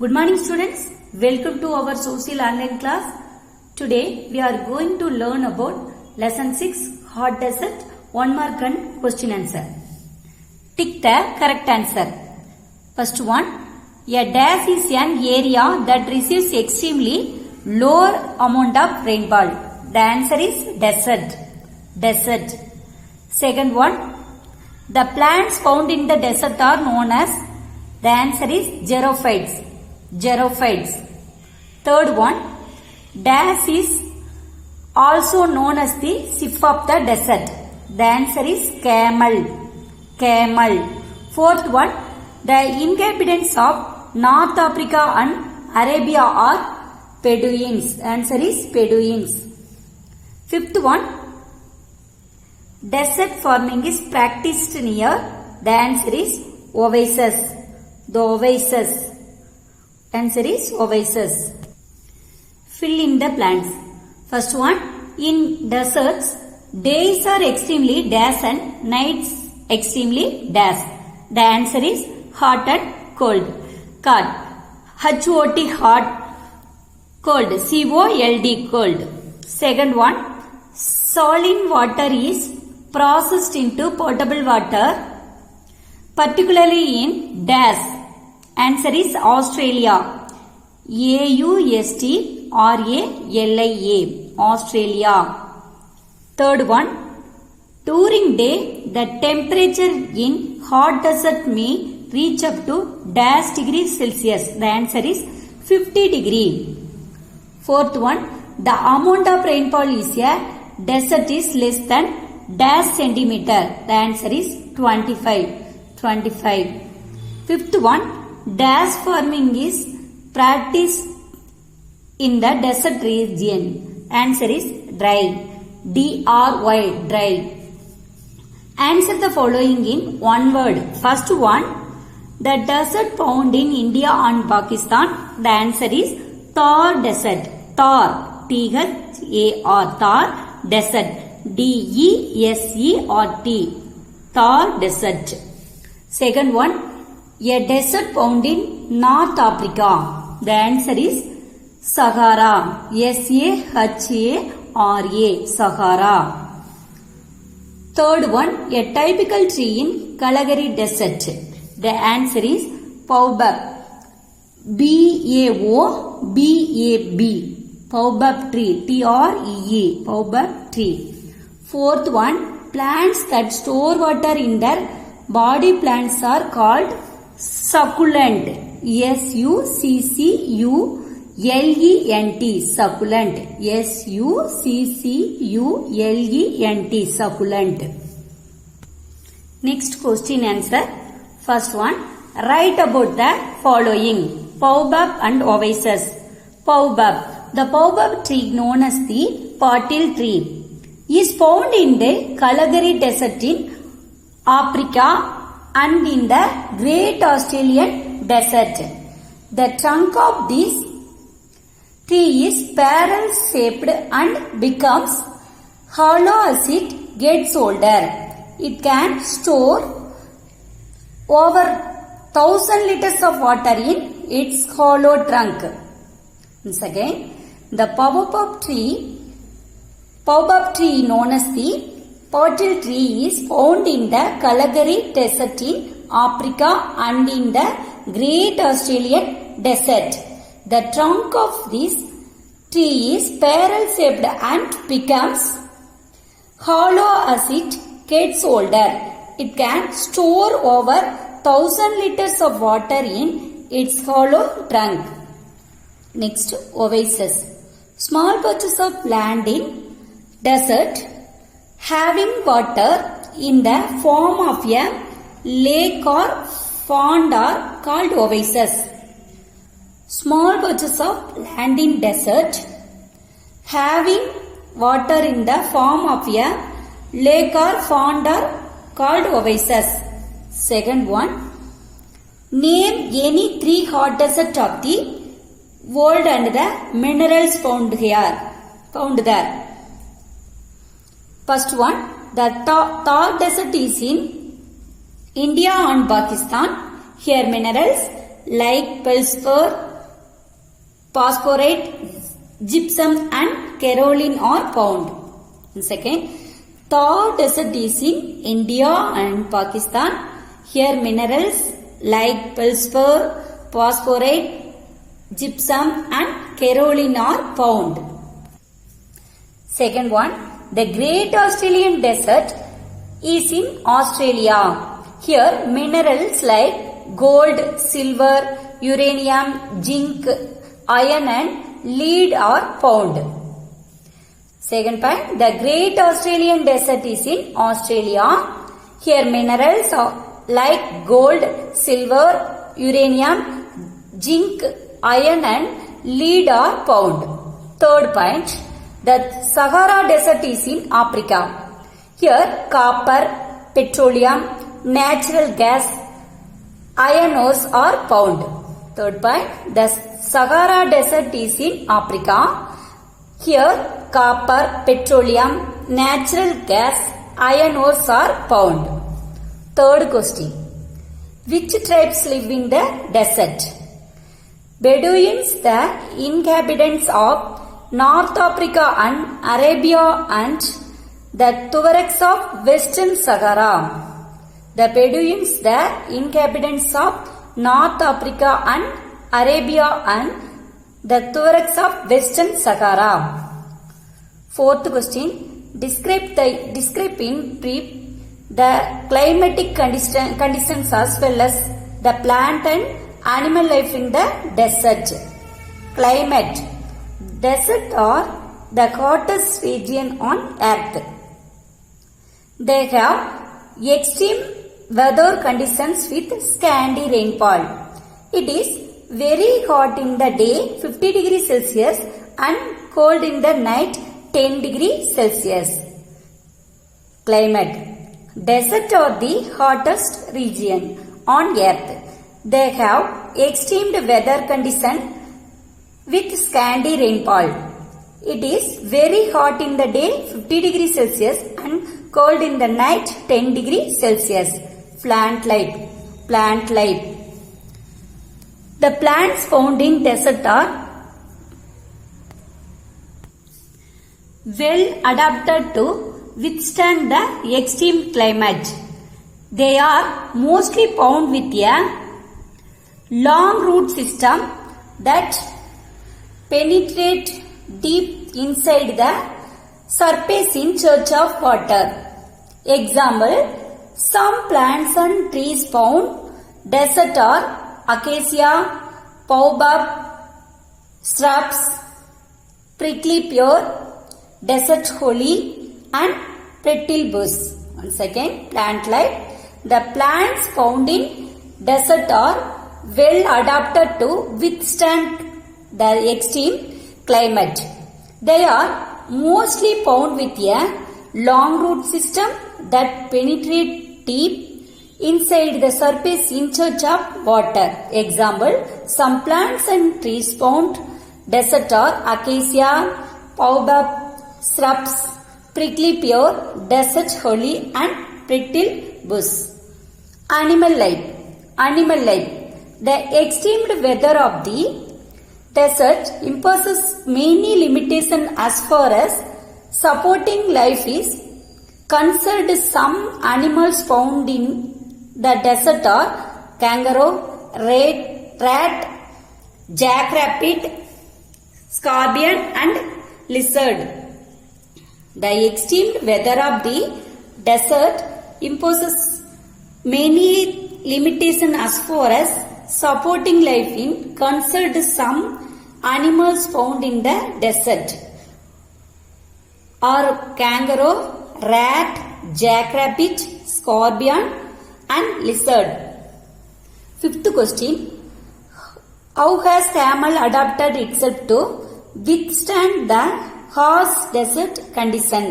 Good morning students. Welcome to our social online class. Today we are going to learn about lesson 6 hot desert 1 mark and question answer. Tick the correct answer. First one, a dash is an area that receives extremely lower amount of rainfall. The answer is desert. Desert. Second one, the plants found in the desert are known as, the answer is xerophytes. Xerophytes. Third one, dash is also known as the sip of the desert. The answer is camel. Camel. Fourth one, the inhabitants of North Africa and Arabia are Bedouins. Answer is Bedouins. Fifth one, desert farming is practiced near. The answer is oases. The oases. Answer is oasis. Fill in the blanks. First one, in deserts, days are extremely dash and nights extremely dash. The answer is hot and cold. Hot. H-O-T hot. Cold. C-O-L-D cold. Second one, saline water is processed into potable water, particularly in dash. Answer is Australia. A-U-S-T-R-A-L-I-A. Australia. Third one, during day the temperature in hot desert may reach up to dash degrees Celsius. The answer is 50 degree. Fourth one, the amount of rainfall is a desert is less than dash centimeter. The answer is 25. 25. Fifth one, dash farming is practiced in the desert region. Answer is dry. D-R-Y, dry. Answer the following in one word. First one, the desert found in India and Pakistan. The answer is Thar Desert. Thar. T-H-A-R. Thar Desert. D-E-S-E-R-T. Thar Desert. Second one, a desert found in North Africa. The answer is Sahara. S-A-H-A-R-A. Sahara. Third one, a typical tree in Calgary Desert. The answer is Baobab. B-A-O-B-A-B. Baobab tree. T-R-E-E. Baobab tree. Fourth one, plants that store water in their body plants are called succulent. S-U-C-C-U-L-E-N-T. Succulent. S-U-C-C-U-L-E-N-T. Succulent. Next question answer. First one, write about the following. Baobab and oasis. Baobab. The baobab tree known as the patil tree is found in the Calgary Desert in Africa and in the Great Australian Desert. The trunk of this tree is barrel shaped and becomes hollow as it gets older. It can store over 1000 liters of water in its hollow trunk. Once again, the baobab tree known as the patil tree is found in the Calgary Desert in Africa and in the Great Australian Desert. The trunk of this tree is barrel shaped and becomes hollow as it gets older. It can store over 1000 liters of water in its hollow trunk. Next, oasis. Small patches of land in desert having water in the form of a lake or pond are called oases. Small patches of land in desert having water in the form of a lake or pond are called oases. Second one, name any 3 hot deserts of the world and the minerals found there. First one, the Thar Desert is in India and Pakistan. Here minerals like feldspar, phosphorate, gypsum and kaolin are found. And second, Thar Desert is in India and Pakistan. Here minerals like feldspar, phosphorate, gypsum and kaolin are found. Second one, the Great Australian Desert is in Australia. Here minerals like gold, silver, uranium, zinc, iron and lead are found. Second point, the Great Australian Desert is in Australia. Here minerals like gold, silver, uranium, zinc, iron and lead are found. Third point, the Sahara Desert is in Africa. Here copper, petroleum, natural gas, iron ores are found. Third point, the Sahara Desert is in Africa. Here copper, petroleum, natural gas, iron ores are found. Third question, which tribes live in the desert? Bedouins, the inhabitants of North Africa and Arabia, and the Tuaregs of Western Sahara. The Bedouins, the inhabitants of North Africa and Arabia, and the Tuaregs of Western Sahara. Fourth question, describe in brief the climatic conditions as well as the plant and animal life in the desert. Climate. Desert are the hottest region on earth. They have extreme weather conditions with scanty rainfall. It is very hot in the day 50 degrees Celsius and cold in the night 10 degrees Celsius. Climate. Desert are the hottest region on earth. They have extreme weather condition with scanty rainfall. It is very hot in the day 50 degrees Celsius and cold in the night 10 degrees Celsius. Plant life. Plant life. The plants found in desert are well adapted to withstand the extreme climate. They are mostly found with a long root system that penetrate deep inside the surface in search of water. Example, some plants and trees found desert are acacia, baobab, shrubs, prickly pear, desert holly and brittle bush. Once again, plant life. The plants found in desert are well adapted to withstand the extreme climate. They are mostly found with a long root system that penetrate deep inside the surface in search of water. Example, some plants and trees found desert are acacia, baobab, shrubs, prickly pear, desert holly and brittle bush. Animal life. Animal life. The extreme weather of the desert imposes many limitations as far as supporting life is concerned. Some animals found in the desert are kangaroo, rat, jackrabbit, scorpion and lizard. The extreme weather of the desert imposes many limitations as far as supporting life in concerned. Some animals found in the desert are kangaroo, rat, jackrabbit, scorpion and lizard. Fifth question, how has camel adapted itself to withstand the harsh desert condition?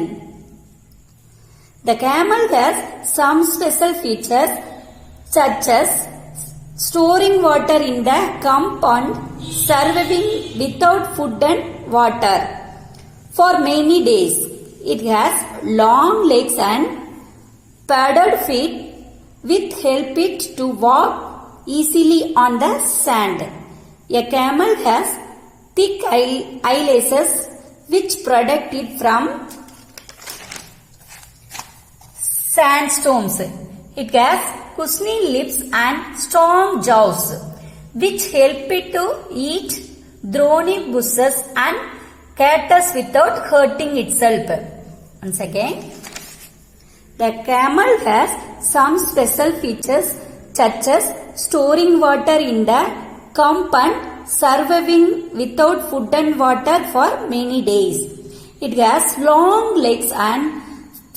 The camel has some special features such as storing water in the camp and surviving without food and water for many days. It has long legs and padded feet which help it to walk easily on the sand. A camel has thick eyelashes which protect it from sandstorms. It has cushiony lips and strong jaws which help it to eat thorny bushes and cactus without hurting itself. Once again, the camel has some special features such as storing water in the camp and surviving without food and water for many days. It has long legs and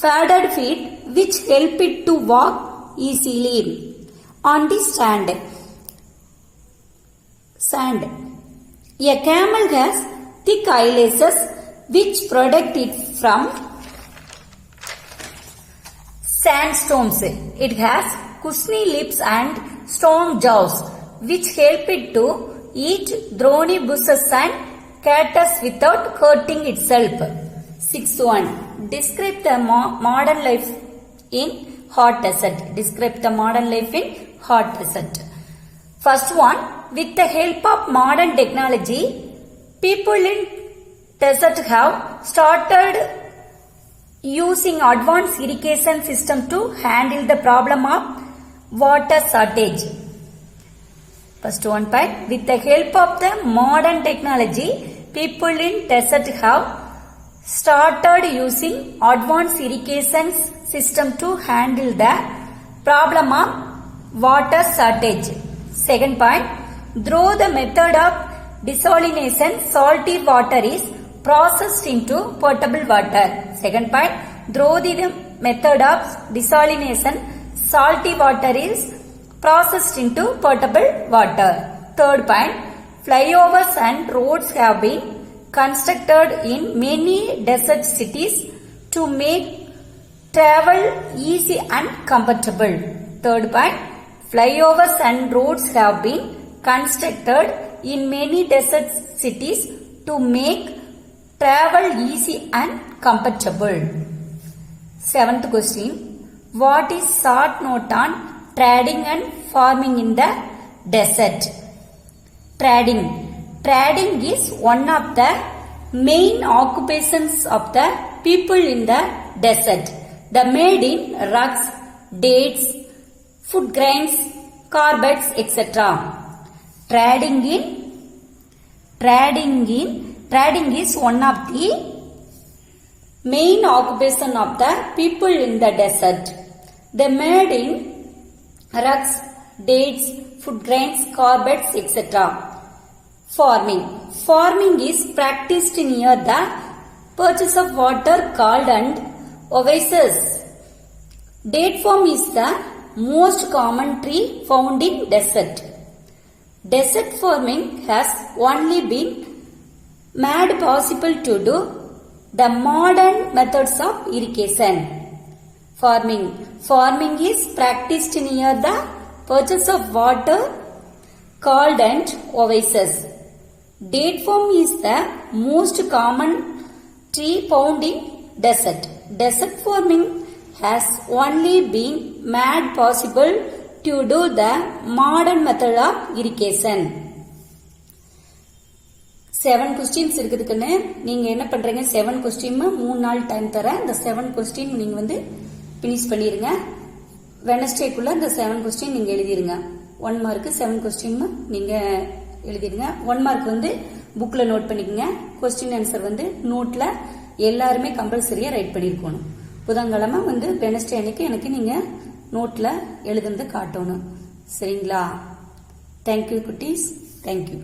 padded feet which help it to walk easily on the sand. A camel has thick eyelashes which protect it from sandstorms. It has cushiony lips and strong jaws which help it to eat thorny bushes and cactus without hurting itself. Sixth one. Describe the modern life in hot desert. Describe the modern life in hot desert. First one. With the help of modern technology, people in desert have started using advanced irrigation system to handle the problem of water shortage. First one part. With the help of the modern technology, people in desert have started using advanced irrigation system to handle the problem of water shortage. Second point. Through the method of desalination, salty water is processed into potable water. Second point. Through the method of desalination, salty water is processed into potable water. Third point. Flyovers and roads have been constructed in many desert cities to make travel easy and comfortable. Third point. Flyovers and roads have been constructed in many desert cities to make travel easy and comfortable. Seventh question. What is short note on trading and farming in the desert? Trading. Trading is one of the main occupations of the people in the desert. The made in rugs, dates, food grains, carpets, etc. Trading is one of the main occupation of the people in the desert. They made in rugs, dates, food grains, carpets, etc. Farming. Farming is practiced near the purchase of water called and oases. Date palm is the most common tree found in desert. Desert farming has only been made possible to do the modern methods of irrigation. Farming is practiced near the purchase of water called and oases. Date palm is the most common tree found in desert. Desert farming has only been made possible to do the modern method of irrigation. 7 questions இருக்குதுக்குன்னு நீங்க என்ன பண்றீங்க 7 question 3 நாள் time தரேன் இந்த 7 question நீங்க வந்து finish பண்ணிருங்க வெட்னஸ்டேக்குள்ள இந்த 7 question நீங்க எழுதிருங்க 1 மார்க் 7 question நீங்க எழுதிருங்க 1 மார்க் வந்து புக்ல நோட் பண்ணிக்கங்க क्वेश्चन ஆன்சர் வந்து நோட்ல எல்லாரும் கம்பல்சரியா ரைட் பண்ணிருக்கணும் புதன்கிழமை வந்து வெட்னஸ்டே அன்னைக்கு எனக்கு நீங்க நோட்ல எழுதுனது காட்டணும் சரிங்களா Thank you குட்டீஸ் Thank you